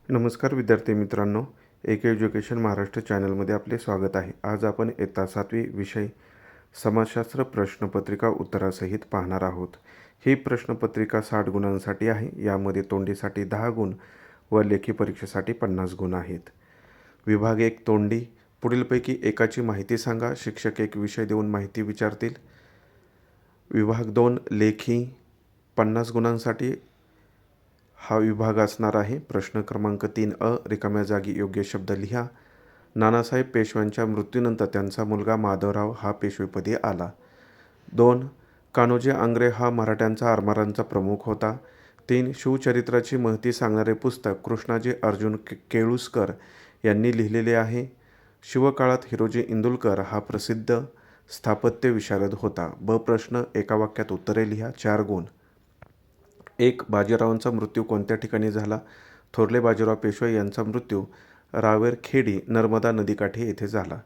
नमस्कार विद्यार्थी मित्रांनो, एक एज्युकेशन महाराष्ट्र चॅनलमध्ये आपले स्वागत आहे. आज आपण इयत्ता 7वी विषय समाजशास्त्र प्रश्नपत्रिका उत्तरासहित पाहणार आहोत. ही प्रश्नपत्रिका 60 गुणांसाठी आहे. यामध्ये तोंडीसाठी 10 गुण व लेखी परीक्षेसाठी 50 गुण आहेत. विभाग 1 तोंडी. पुढीलपैकी एकाची माहिती सांगा. शिक्षक एक विषय देऊन माहिती विचारतील. विभाग 2 लेखी. 50 गुणांसाठी हा विभाग असणार आहे. प्रश्न क्रमांक 3 रिकाम्या जागी योग्य शब्द लिहा. नानासाहेब पेशव्यांच्या मृत्यूनंतर त्यांचा मुलगा माधवराव हा पेशवेपदी आला. 2 कान्होजी आंग्रे हा मराठ्यांचा आरमारांचा प्रमुख होता. 3 शिवचरित्राची महती सांगणारे पुस्तक कृष्णाजी अर्जुन केळुस्कर यांनी लिहिलेले आहे. शिवकाळात हिरोजी इंदुलकर हा प्रसिद्ध स्थापत्य विशारद होता. प्रश्न एका वाक्यात उत्तरे लिहा. 4 गुण. 1 बाजीरावांचा मृत्यू कोणत्या ठिकाणी झाला? थोरले बाजीराव पेशवे यांचा मृत्यू रावेरखेडी नर्मदा नदीकाठी येथे झाला.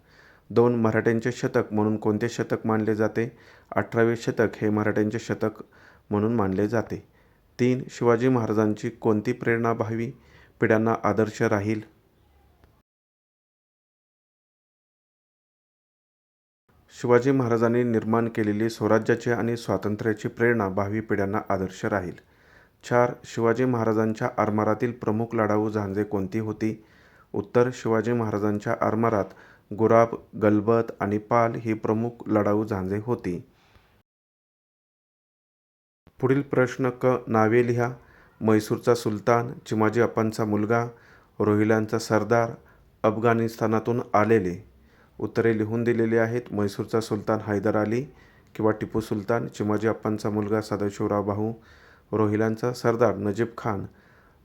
2 मराठ्यांचे शतक म्हणून कोणते शतक मानले जाते? 18वे शतक हे मराठ्यांचे शतक म्हणून मानले जाते. 3 शिवाजी महाराजांची कोणती प्रेरणा भावी पिढ्यांना आदर्श राहील? शिवाजी महाराजांनी निर्माण केलेली स्वराज्याची आणि स्वातंत्र्याची प्रेरणा भावी पिढ्यांना आदर्श राहील. 4 शिवाजी महाराजांच्या आरमारातील प्रमुख लढाऊ जहाजे कोणती होती? उत्तर शिवाजी महाराजांच्या आरमारात गुराब, गलबत आणि पाल ही प्रमुख लढाऊ जहाजे होती. पुढील प्रश्न नावे लिहा. म्हैसूरचा सुलतान, चिमाजी अप्पांचा मुलगा, रोहिल्यांचा सरदार, अफगाणिस्तानातून आलेले. उत्तरे लिहून दिलेली आहेत. म्हैसूरचा सुलतान हैदर अली किंवा टिपू सुलतान, चिमाजी अप्पांचा मुलगा सदाशिवराव भाऊ, रोहिल्यांचा सरदार नजीब खान,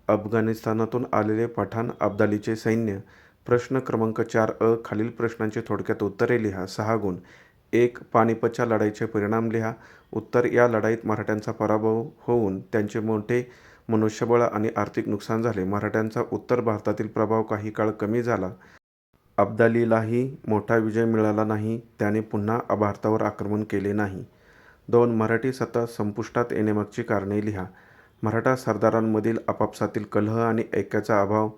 अफगाणिस्तानातून आलेले पठाण अब्दालीचे सैन्य. प्रश्न क्रमांक 4 खालील प्रश्नांची थोडक्यात उत्तरे लिहा. 6 गुण. 1 पानिपतच्या लढाईचे परिणाम लिहा. उत्तर या लढाईत मराठ्यांचा पराभव होऊन त्यांचे मोठे मनुष्यबळ आणि आर्थिक नुकसान झाले. मराठ्यांचा उत्तर भारतातील प्रभाव काही काळ कमी झाला. अब्दालीलाही मोठा विजय मिळाला नाही. त्याने पुन्हा भारतावर आक्रमण केले नाही. 2 मराठी सत्ता संपुष्टात येण्यामागची कारणे लिहा. मराठा सरदारांमधील आपापसातील कलह आणि ऐक्याचा अभाव,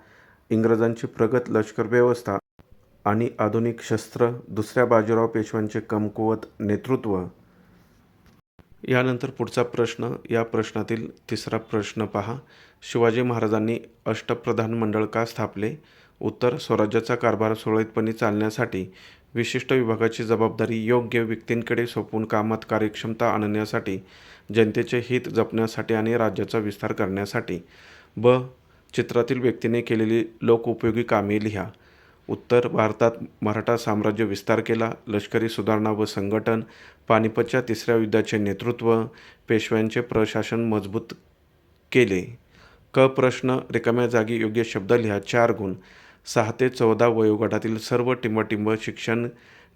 इंग्रजांची प्रगत लष्कर व्यवस्था आणि आधुनिक शस्त्र, दुसऱ्या बाजीराव पेशव्यांचे कमकुवत नेतृत्व. यानंतर पुढचा प्रश्न. या प्रश्नातील तिसरा प्रश्न पहा. शिवाजी महाराजांनी अष्टप्रधान मंडळ का स्थापले? उत्तर स्वराज्याचा कारभार सुरळीतपणे चालण्यासाठी, विशिष्ट विभागाची जबाबदारी योग्य व्यक्तींकडे सोपवून कामात कार्यक्षमता आणण्यासाठी, जनतेचे हित जपण्यासाठी आणि राज्याचा विस्तार करण्यासाठी. चित्रातील व्यक्तीने केलेली लोकोपयोगी कामे लिहा. उत्तर भारतात मराठा साम्राज्य विस्तार केला, लष्करी सुधारणा व संघटन, पानिपतच्या तिसऱ्या युद्धाचे नेतृत्व, पेशव्यांचे प्रशासन मजबूत केले. प्रश्न रिकाम्या जागी योग्य शब्द लिहा. 4 गुण. 6 ते 14 वयोगटातील सर्व टिंबटिंब शिक्षण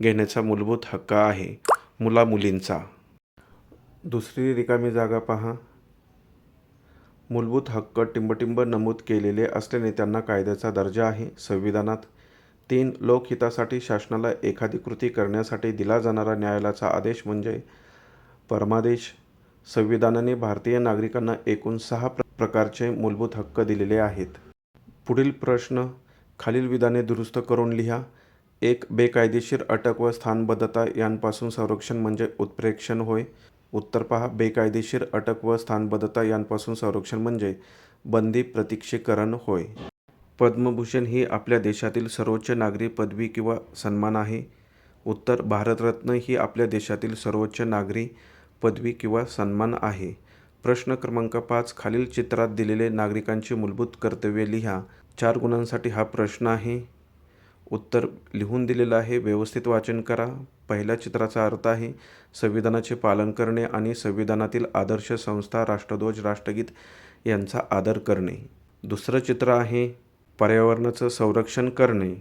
घेण्याचा मूलभूत हक्क आहे, मुलामुलींचा. दुसरी रिकामी जागा पहा. मूलभूत हक्क टिंबटिंब नमूद केलेले असल्याने त्यांना कायद्याचा दर्जा आहे संविधानात. 3 लोकहितासाठी शासनाला एखादी कृती करण्यासाठी दिला जाणारा न्यायालयाचा आदेश म्हणजे परमादेश. संविधानाने भारतीय नागरिकांना एकूण 6 प्रकारचे मूलभूत हक्क दिलेले आहेत. पुढील प्रश्न. खालील विधाने दुरुस्त करून लिहा. 1 बेकायदेशीर अटक व स्थानबद्धता यांपासून संरक्षण म्हणजे उत्प्रेक्षण होय. उत्तर पहा. बेकायदेशीर अटक व स्थानबद्धता यांपासून संरक्षण म्हणजे बंदी प्रतीक्षीकरण होय. पद्मभूषण ही आपल्या देशातील सर्वोच्च नागरी पदवी किंवा सन्मान आहे. उत्तर भारतरत्न ही आपल्या देशातील सर्वोच्च नागरी पदवी किंवा सन्मान आहे. प्रश्न क्रमांक 5 खालील चित्रात दिलेले नागरिकांची मूलभूत कर्तव्ये लिहा. 4 गुणांसाठी हा प्रश्न आहे. उत्तर लिहून दिलेलं आहे. व्यवस्थित वाचन करा. पहिल्या चित्राचा अर्थ आहे संविधानाचे पालन करणे आणि संविधानातील आदर्श संस्था, राष्ट्रध्वज, राष्ट्रगीत यांचा आदर करणे. दुसरं चित्र आहे पर्यावरणाचं संरक्षण करणे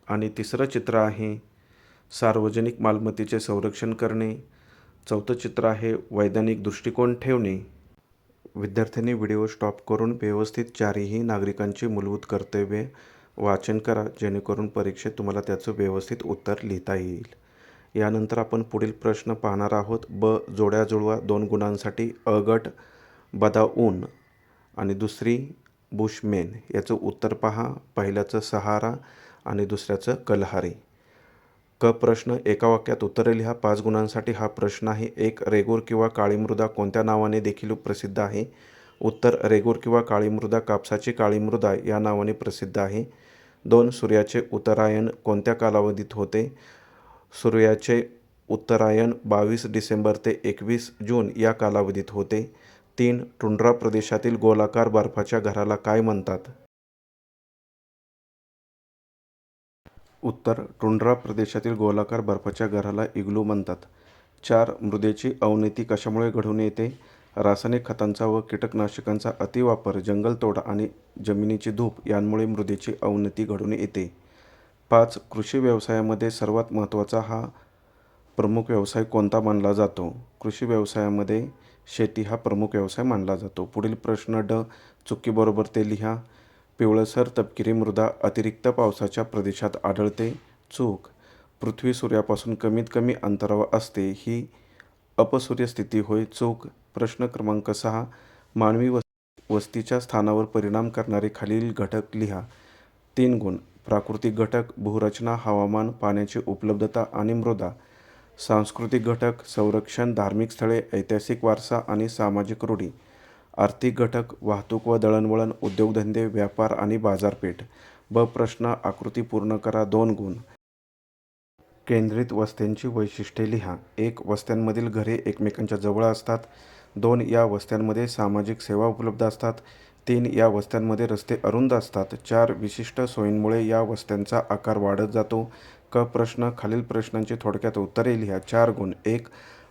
आणि तिसरं चित्र आहे सार्वजनिक मालमत्तेचे संरक्षण करणे. चौथं चित्र आहे वैधानिक दृष्टिकोन ठेवणे. विद्यार्थ्यांनी व्हिडिओ स्टॉप करून व्यवस्थित 4ही नागरिकांची मूलभूत कर्तव्ये वाचन करा, जेणेकरून परीक्षेत तुम्हाला त्याचं व्यवस्थित उत्तर लिहिता येईल. यानंतर आपण पुढील प्रश्न पाहणार आहोत. जोड्या जुळवा. 2 गुणांसाठी अ गट बदाऊन आणि दुसरी बुशमेन. याचं उत्तर पहा. पहिल्याचं सहारा आणि दुसऱ्याचं कलहारी. क प्रश्न, एका वाक्यात उत्तरे लिहा. 5 गुणांसाठी हा प्रश्न आहे. 1. रेगूर किंवा काळी मृदा कोणत्या नावाने देखील प्रसिद्ध आहे? उत्तर, रेगूर किंवा काळी मृदा कापसाची काळी मृदा या नावाने प्रसिद्ध आहे. 2. सूर्याचे उत्तरायण कोणत्या कालावधीत होते? सूर्याचे उत्तरायण 22 डिसेंबर ते 21 जून या कालावधीत होते. 3. टुंड्रा प्रदेशातील गोलाकार बर्फाच्या घराला काय म्हणतात? उत्तर, टुंड्रा प्रदेशातील गोलाकार बर्फाच्या घराला इग्लू म्हणतात. 4. मृदेची अवनती कशामुळे घडून येते? रासायनिक खतांचा व कीटकनाशकांचा अतिवापर, जंगलतोड आणि जमिनीची धूप यांमुळे मृदेची अवनती घडून येते. 5. कृषी व्यवसायामध्ये सर्वात महत्त्वाचा हा प्रमुख व्यवसाय कोणता मानला जातो? कृषी व्यवसायामध्ये शेती हा प्रमुख व्यवसाय मानला जातो. पुढील प्रश्न ड. चुकीबरोबर ते लिहा. पिवळसर तपकिरी मृदा अतिरिक्त पावसाच्या प्रदेशात आढळते. चूक. पृथ्वी सूर्यापासून कमीत कमी अंतरावर असते, ही अपसूर्य स्थिती होय. चूक. प्रश्न क्रमांक 6. मानवी वस्तीच्या स्थानावर परिणाम करणारे खालील घटक लिहा. 3 गुण. प्राकृतिक घटक, भूरचना, हवामान, पाण्याची उपलब्धता आणि मृदा. सांस्कृतिक घटक, संरक्षण, धार्मिक स्थळे, ऐतिहासिक वारसा आणि सामाजिक रूढी. आर्थिक घटक, वाहतूक व दळणवळण, उद्योगधंदे, व्यापार आणि बाजारपेठ. ब प्रश्न, आकृती पूर्ण करा. 2 गुण. केंद्रित वस्त्यांची वैशिष्ट्ये लिहा. 1. वस्त्यांमधील घरे एकमेकांच्या जवळ असतात. 2. या वस्त्यांमध्ये सामाजिक सेवा उपलब्ध असतात. 3. या वस्त्यांमध्ये रस्ते अरुंद असतात. 4. विशिष्ट सोयींमुळे या वस्त्यांचा आकार वाढत जातो. क प्रश्न, खालील प्रश्नांची थोडक्यात उत्तरे लिहा. 4 गुण. 1.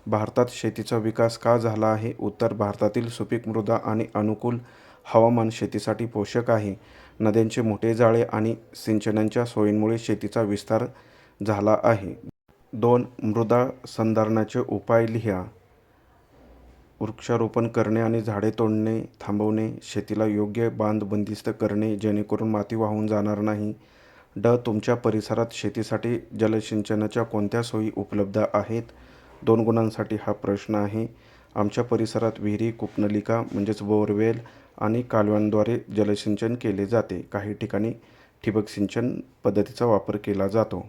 भारतात शेतीचा विकास का झाला आहे? उत्तर, भारतातील सुपीक मृदा आणि अनुकूल हवामान शेतीसाठी पोषक आहे. नद्यांचे मोठे जाळे आणि सिंचनाच्या सोयींमुळे शेतीचा विस्तार झाला आहे. 2. मृदा संधारणाचे उपाय लिहा. वृक्षारोपण करणे आणि झाडे तोडणे थांबवणे. शेतीला योग्य बांध बंदिस्त करणे जेणेकरून माती वाहून जाणार नाही. ड. तुमच्या परिसरात शेतीसाठी जलसिंचनाच्या कोणत्या सोयी उपलब्ध आहेत? 2 गुणांसाठी हा प्रश्न आहे. आमच्या परिसरात विहिरी, कूपनलिका म्हणजेच बोरवेल आणि कालव्यांद्वारे जलसिंचन केले जाते. काही ठिकाणी ठिबक सिंचन पद्धतीचा वापर केला जातो.